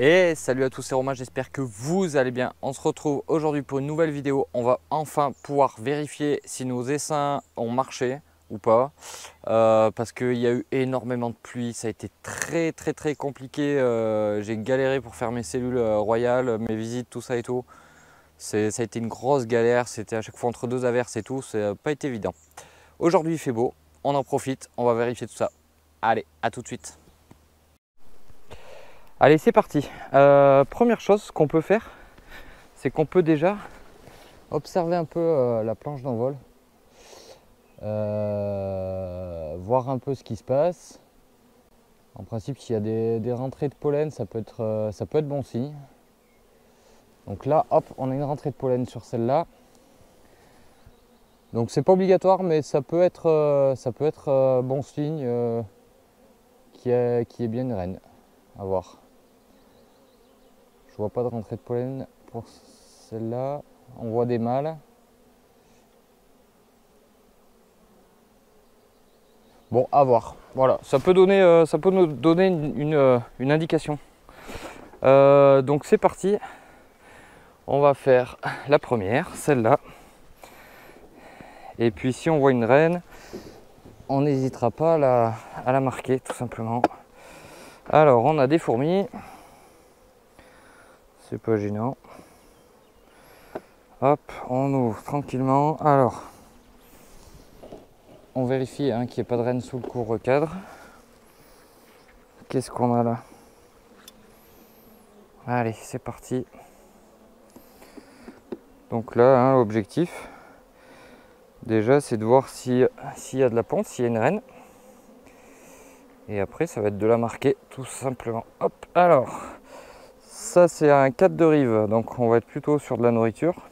Et salut à tous, c'est Romain, j'espère que vous allez bien. On se retrouve aujourd'hui pour une nouvelle vidéo. On va enfin pouvoir vérifier si nos essaims ont marché ou pas. Parce qu'il y a eu énormément de pluie, ça a été très compliqué. J'ai galéré pour faire mes cellules royales, mes visites, tout ça et tout. Ça a été une grosse galère, c'était à chaque fois entre deux averses et tout, ça n'a pas été évident. Aujourd'hui il fait beau, on en profite, on va vérifier tout ça. Allez, à tout de suite. Allez, c'est parti. Première chose qu'on peut faire, c'est qu'on peut déjà observer un peu la planche d'envol, voir un peu ce qui se passe. En principe, s'il y a des rentrées de pollen, ça peut être bon signe. Donc là, hop, on a une rentrée de pollen sur celle-là. Donc c'est pas obligatoire, mais ça peut être bon signe qui est bien une reine. À voir. Je vois pas de rentrée de pollen pour celle-là. On voit des mâles. Bon, à voir. Voilà, ça peut nous donner une indication. Donc c'est parti. On va faire la première, celle-là. Et puis si on voit une reine, on n'hésitera pas à la marquer, tout simplement. Alors, on a des fourmis. C'est pas gênant. Hop, on ouvre tranquillement. Alors, on vérifie hein, qu'il n'y ait pas de reine sous le couvre-cadre. Qu'est-ce qu'on a là? Allez, c'est parti. Donc là, hein, l'objectif, déjà, c'est de voir s'il y a de la ponte, s'il y a une reine. Et après, ça va être de la marquer, tout simplement. Hop, alors, ça c'est un 4 de rive, donc on va être plutôt sur de la nourriture.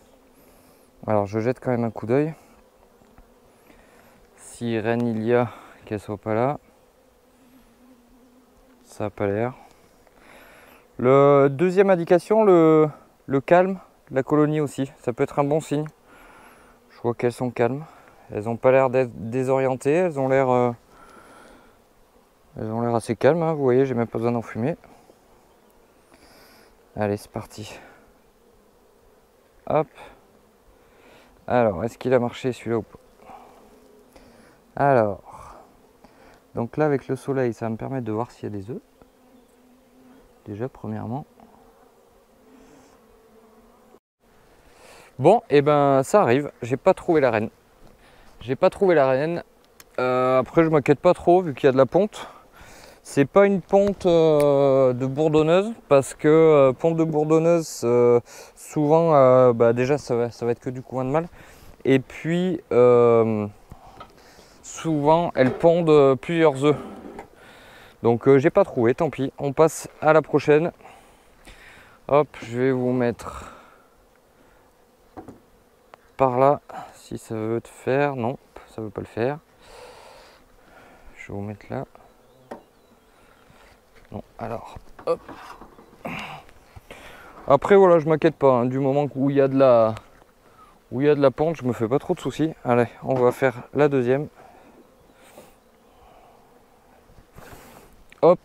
Alors, je jette quand même un coup d'œil. Si reine il y a, qu'elle soit pas là. Ça n'a pas l'air. Le deuxième indication, le calme, la colonie aussi, ça peut être un bon signe. Je vois qu'elles sont calmes. Elles n'ont pas l'air d'être désorientées, elles ont l'air assez calmes, hein. Vous voyez, j'ai même pas besoin d'en fumer. Allez, c'est parti. Hop. Alors, est-ce qu'il a marché celui-là ou pas? Alors, donc là avec le soleil, ça va me permettre de voir s'il y a des œufs. Déjà, premièrement. Bon, et ben ça arrive, j'ai pas trouvé la reine. Après, je m'inquiète pas trop vu qu'il y a de la ponte. C'est pas une ponte de bourdonneuse parce que ponte de bourdonneuse, souvent, déjà ça va être que du couvain de mâle. Et puis, souvent, elles pondent plusieurs œufs. Donc, j'ai pas trouvé, tant pis. On passe à la prochaine. Hop, je vais vous mettre par là, si ça veut te faire. Non, ça veut pas le faire. Je vais vous mettre là. Non, alors, hop. Après, voilà, je m'inquiète pas. Hein, du moment où il y a de la pente, je me fais pas trop de soucis. Allez, on va faire la deuxième. Hop.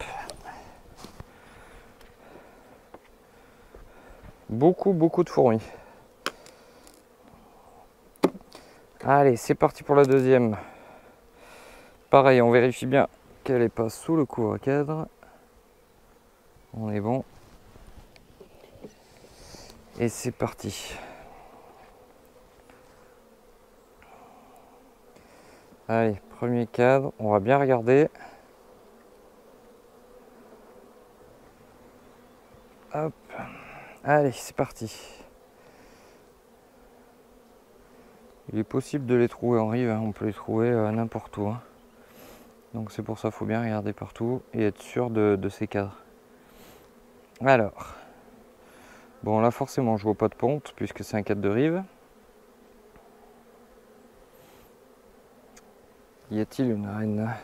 Beaucoup de fourmis. Allez, c'est parti pour la deuxième. Pareil, on vérifie bien qu'elle n'est pas sous le couvre-cadre. On est bon. Et c'est parti. Allez, premier cadre, on va bien regarder. Hop. Allez, c'est parti. Il est possible de les trouver en rive, hein. On peut les trouver n'importe où. Hein. Donc c'est pour ça qu'il faut bien regarder partout et être sûr de ces cadres. Alors, bon là forcément je vois pas de ponte puisque c'est un cadre de rive. Y a-t-il une reine?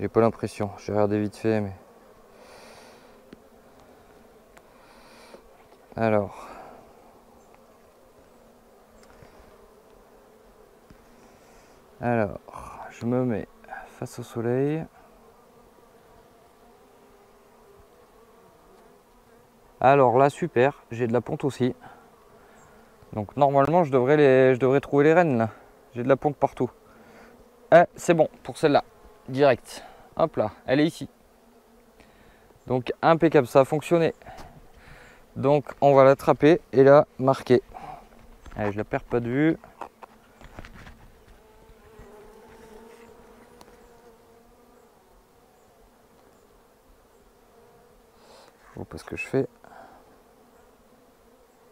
J'ai pas l'impression, j'ai regardé vite fait mais... Alors... je me mets face au soleil. Alors là, super, j'ai de la ponte aussi. Donc normalement, je devrais trouver les rennes là. J'ai de la ponte partout. C'est bon pour celle-là, direct. Hop là, elle est ici. Donc impeccable, ça a fonctionné. Donc on va l'attraper et la marquer. Allez, je la perds pas de vue. Je vois pas ce que je fais.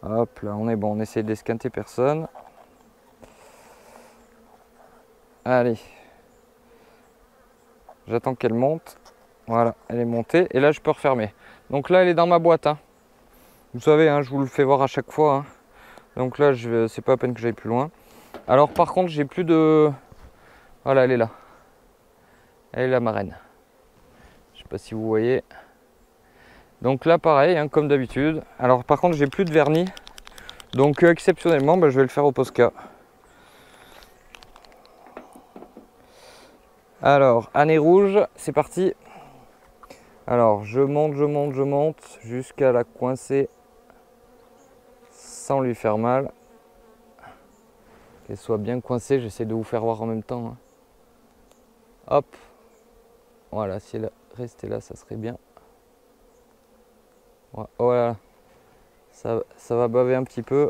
Hop là, on est bon, on essaie d'esquinter personne. Allez. J'attends qu'elle monte. Voilà, elle est montée. Et là, je peux refermer. Donc là, elle est dans ma boîte. Hein. Vous savez, hein, je vous le fais voir à chaque fois. Hein. Donc là, c'est pas à peine que j'aille plus loin. Alors par contre, j'ai plus de... Voilà, elle est là. Elle est là, ma reine. Je sais pas si vous voyez. Donc là, pareil, hein, comme d'habitude. Alors par contre, j'ai plus de vernis. Donc exceptionnellement, je vais le faire au Posca. Alors, année rouge, c'est parti. Alors, je monte jusqu'à la coincer sans lui faire mal. Qu'elle soit bien coincée, j'essaie de vous faire voir en même temps. Hein. Hop. Voilà, si elle restait là, ça serait bien. Voilà. Ça va baver un petit peu.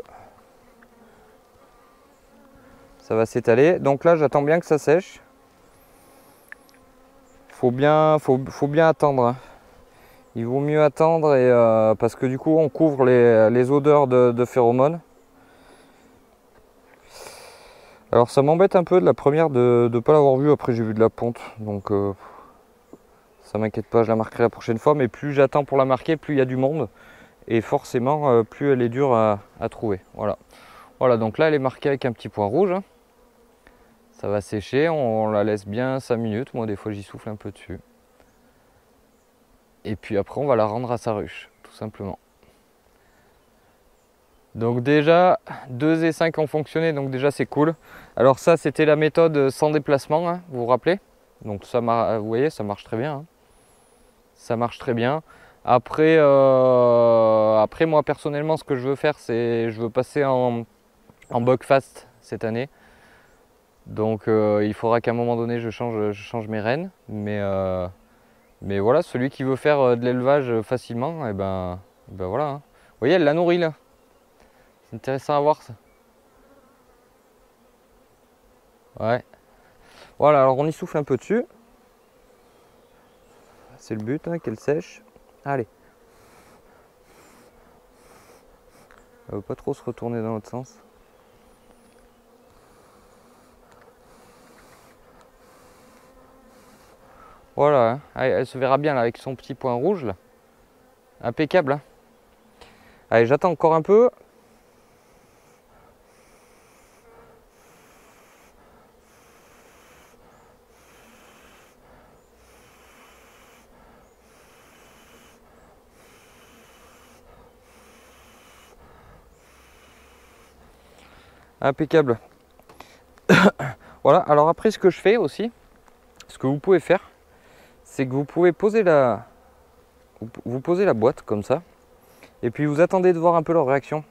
Ça va s'étaler. Donc là, j'attends bien que ça sèche. Faut bien attendre. Hein. Il vaut mieux attendre parce que du coup, on couvre les odeurs de phéromones. Alors ça m'embête un peu de la première de ne pas l'avoir vue. Après, j'ai vu de la ponte. Donc ça m'inquiète pas, je la marquerai la prochaine fois. Mais plus j'attends pour la marquer, plus il y a du monde. Et forcément, plus elle est dure à trouver. Voilà. Voilà, donc là, elle est marquée avec un petit point rouge. Hein. Ça va sécher, on la laisse bien 5 minutes. Moi, des fois, j'y souffle un peu dessus. Et puis après, on va la rendre à sa ruche, tout simplement. Donc déjà, 2 et 5 ont fonctionné, donc déjà c'est cool. Alors ça, c'était la méthode sans déplacement, hein, vous vous rappelez? Donc ça, vous voyez, ça marche très bien. Hein. Ça marche très bien. Après, moi personnellement, ce que je veux faire, c'est je veux passer en buckfast cette année. Donc il faudra qu'à un moment donné, je change mes rennes. Mais voilà, celui qui veut faire de l'élevage facilement, et ben voilà. Hein. Vous voyez, elle la nourrit là. C'est intéressant à voir ça. Ouais. Voilà, alors on y souffle un peu dessus. C'est le but, hein, qu'elle sèche. Allez. Elle ne veut pas trop se retourner dans l'autre sens. Voilà, hein. Elle se verra bien là avec son petit point rouge là. Impeccable. Hein. Allez, j'attends encore un peu. Impeccable. Voilà, alors après ce que je fais aussi, ce que vous pouvez faire, c'est que vous pouvez poser la boîte comme ça, et puis vous attendez de voir un peu leur réaction.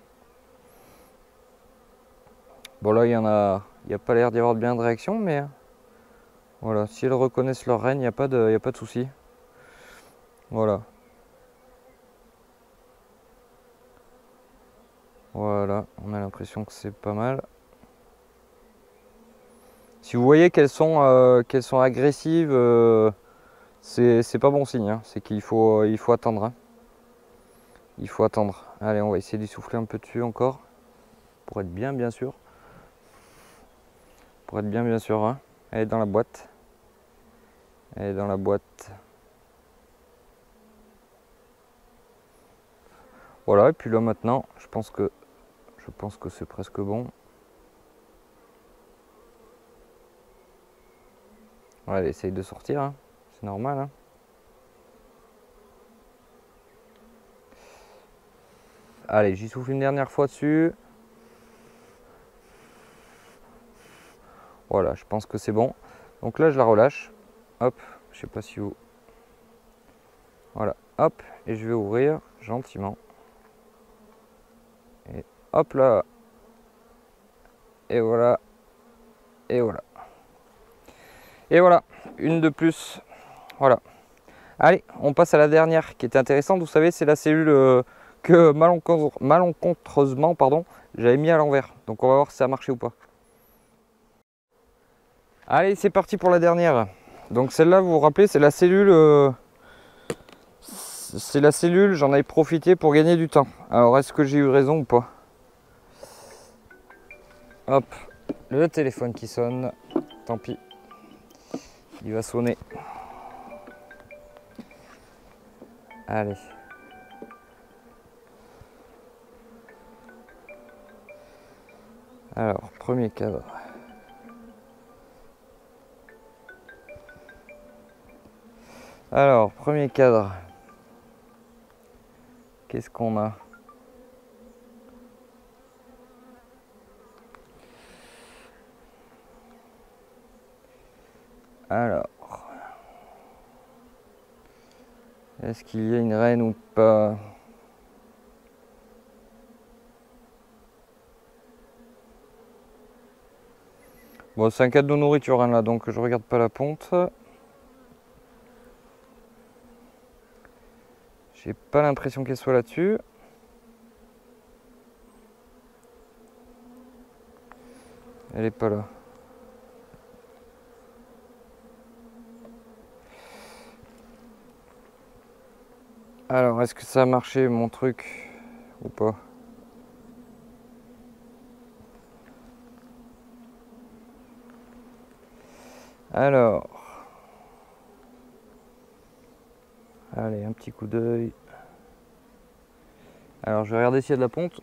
Bon là, il n'y a pas l'air d'y avoir bien de réaction, mais voilà, si elles reconnaissent leur reine, il n'y a pas de souci. Voilà. Voilà, on a l'impression que c'est pas mal. Si vous voyez qu'elles sont agressives, c'est pas bon signe. Hein. C'est qu'il faut attendre. Hein. Il faut attendre. Allez, on va essayer d'y souffler un peu dessus encore. Pour être bien sûr. Pour être bien sûr. Hein. Elle est dans la boîte. Elle est dans la boîte. Voilà, et puis là maintenant, je pense que c'est presque bon. Ouais, elle essaye de sortir, hein. C'est normal. Hein. Allez, j'y souffle une dernière fois dessus. Voilà, je pense que c'est bon. Donc là, je la relâche. Hop, je sais pas si vous... Voilà, hop, et je vais ouvrir gentiment. Et hop là. Et voilà. Et voilà. Et voilà, une de plus. Voilà. Allez, on passe à la dernière qui était intéressante. Vous savez, c'est la cellule que malencontreusement, pardon, j'avais mis à l'envers. Donc on va voir si ça a marché ou pas. Allez, c'est parti pour la dernière. Donc celle-là, vous vous rappelez, c'est la cellule. J'en avais profité pour gagner du temps. Alors, est-ce que j'ai eu raison ou pas? Hop, le téléphone qui sonne. Tant pis. Il va sonner. Allez. Alors, premier cadre. Alors, premier cadre. Qu'est-ce qu'on a? Alors, est-ce qu'il y a une reine ou pas? Bon, c'est un cadeau nourriture hein, là, donc je regarde pas la ponte. J'ai pas l'impression qu'elle soit là-dessus. Elle est pas là. Alors, est-ce que ça a marché mon truc ou pas? Alors, allez, un petit coup d'œil. Alors, je vais regarder s'il y a de la ponte.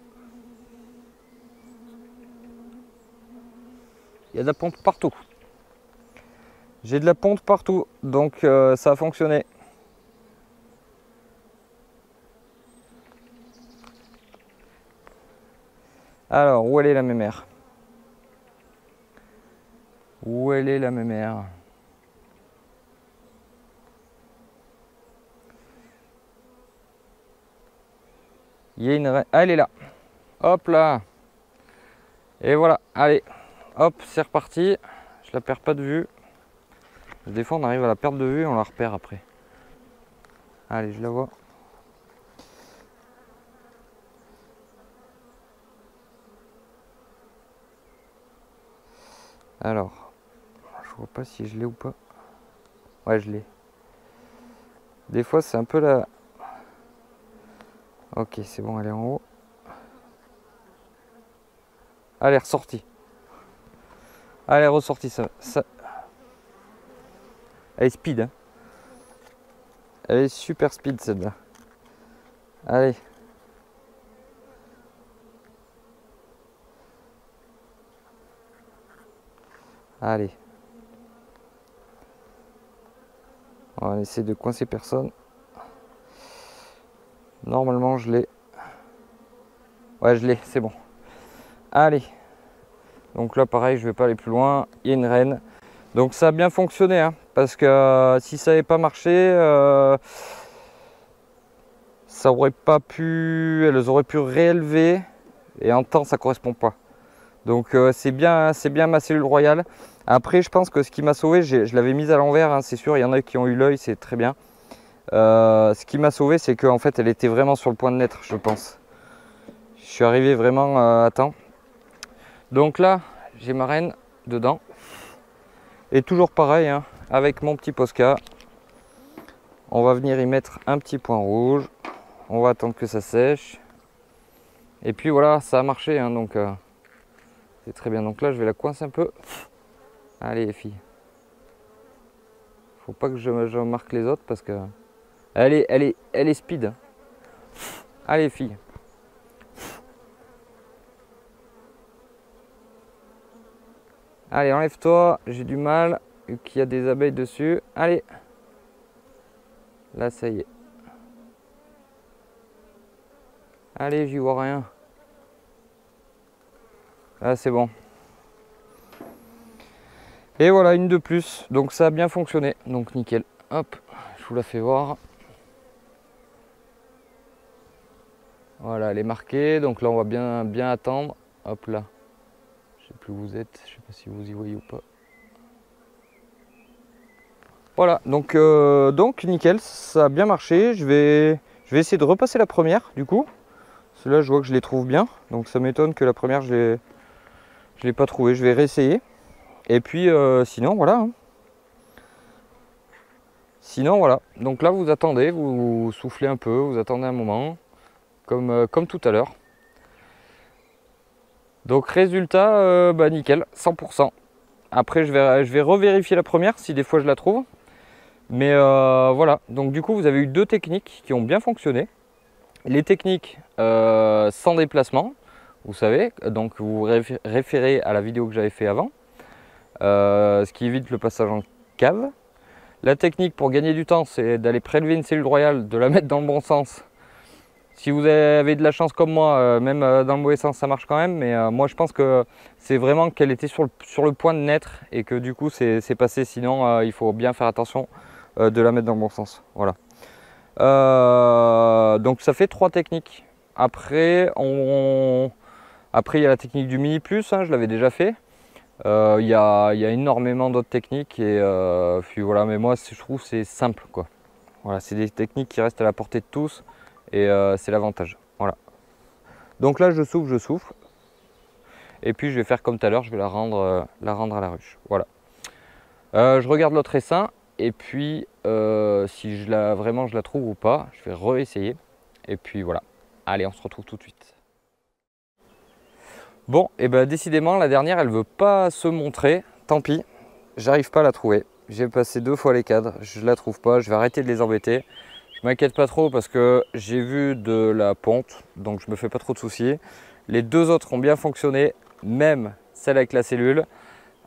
Il y a de la ponte partout. J'ai de la ponte partout, donc ça a fonctionné. Alors, où elle est la mémère? Où elle est la mémère? Il y a une... Ah, elle est là. Hop là. Et voilà, allez. Hop, c'est reparti. Je la perds pas de vue. Des fois, on arrive à la perdre de vue et on la repère après. Allez, je la vois. Alors, je vois pas si je l'ai ou pas. Ouais, je l'ai. Des fois, c'est un peu la... Ok, c'est bon, elle est en haut. Elle est ressortie. Elle est ressortie, ça... Elle est speed, hein. Elle est super speed, celle-là. Allez. Allez. On va essayer de coincer personne. Normalement, je l'ai. Ouais, je l'ai, c'est bon. Allez. Donc là, pareil, je vais pas aller plus loin. Il y a une reine. Donc ça a bien fonctionné, hein, parce que si ça n'avait pas marché, ça aurait pas pu. Elles auraient pu réélever. Et en temps, ça correspond pas. Donc c'est bien ma cellule royale. Après, je pense que ce qui m'a sauvé, je l'avais mise à l'envers, hein, c'est sûr. Il y en a qui ont eu l'œil, c'est très bien. Ce qui m'a sauvé, c'est qu'en fait, elle était vraiment sur le point de naître, je pense. Je suis arrivé vraiment à temps. Donc là, j'ai ma reine dedans. Et toujours pareil, hein, avec mon petit Posca. On va venir y mettre un petit point rouge. On va attendre que ça sèche. Et puis voilà, ça a marché, hein, donc c'est très bien. Donc là, je vais la coincer un peu. Allez, les filles. Faut pas que je marque les autres parce que elle est speed. Allez, filles. Allez, enlève-toi. J'ai du mal. Qu'il y a des abeilles dessus. Allez. Là, ça y est. Allez, j'y vois rien. Là, c'est bon. Et voilà, une de plus. Donc ça a bien fonctionné. Donc nickel. Hop, je vous la fais voir. Voilà, elle est marquée, donc là on va bien attendre. Hop là, je sais plus où vous êtes, je sais pas si vous y voyez ou pas. Voilà, donc nickel, ça a bien marché. Je vais essayer de repasser la première du coup. Ceux-là, je vois que je les trouve bien, donc ça m'étonne que la première je l'ai pas trouvée. Je vais réessayer. Et puis sinon voilà. Hein. Sinon voilà. Donc là vous attendez, vous soufflez un peu, vous attendez un moment, comme tout à l'heure. Donc résultat, bah nickel, 100%. Après je vais revérifier la première si des fois je la trouve. Mais voilà, donc du coup vous avez eu deux techniques qui ont bien fonctionné. Les techniques sans déplacement, vous savez, donc vous référez à la vidéo que j'avais fait avant, ce qui évite le passage en cave. La technique pour gagner du temps, c'est d'aller prélever une cellule royale, de la mettre dans le bon sens. Si vous avez de la chance comme moi, même dans le mauvais sens ça marche quand même, mais moi je pense que c'est vraiment qu'elle était sur le point de naître et que du coup c'est passé, sinon il faut bien faire attention de la mettre dans le bon sens. Voilà. Donc ça fait 3 techniques. Après, il y a la technique du mini plus, hein, je l'avais déjà fait. Il y a énormément d'autres techniques et puis voilà, mais moi je trouve c'est simple quoi. Voilà, c'est des techniques qui restent à la portée de tous et c'est l'avantage. Voilà. Donc là je souffle et puis je vais faire comme tout à l'heure, je vais la rendre à la ruche. Voilà. Je regarde l'autre essaim et puis si vraiment je la trouve ou pas, je vais réessayer et puis voilà. Allez, on se retrouve tout de suite. Bon, et ben décidément la dernière elle veut pas se montrer, tant pis, j'arrive pas à la trouver. J'ai passé 2 fois les cadres, je la trouve pas, je vais arrêter de les embêter. Je m'inquiète pas trop parce que j'ai vu de la ponte, donc je me fais pas trop de soucis. Les 2 autres ont bien fonctionné, même celle avec la cellule.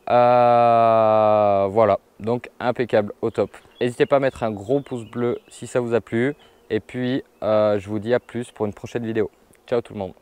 Voilà, donc impeccable, au top. N'hésitez pas à mettre un gros pouce bleu si ça vous a plu. Et puis je vous dis à plus pour une prochaine vidéo. Ciao tout le monde.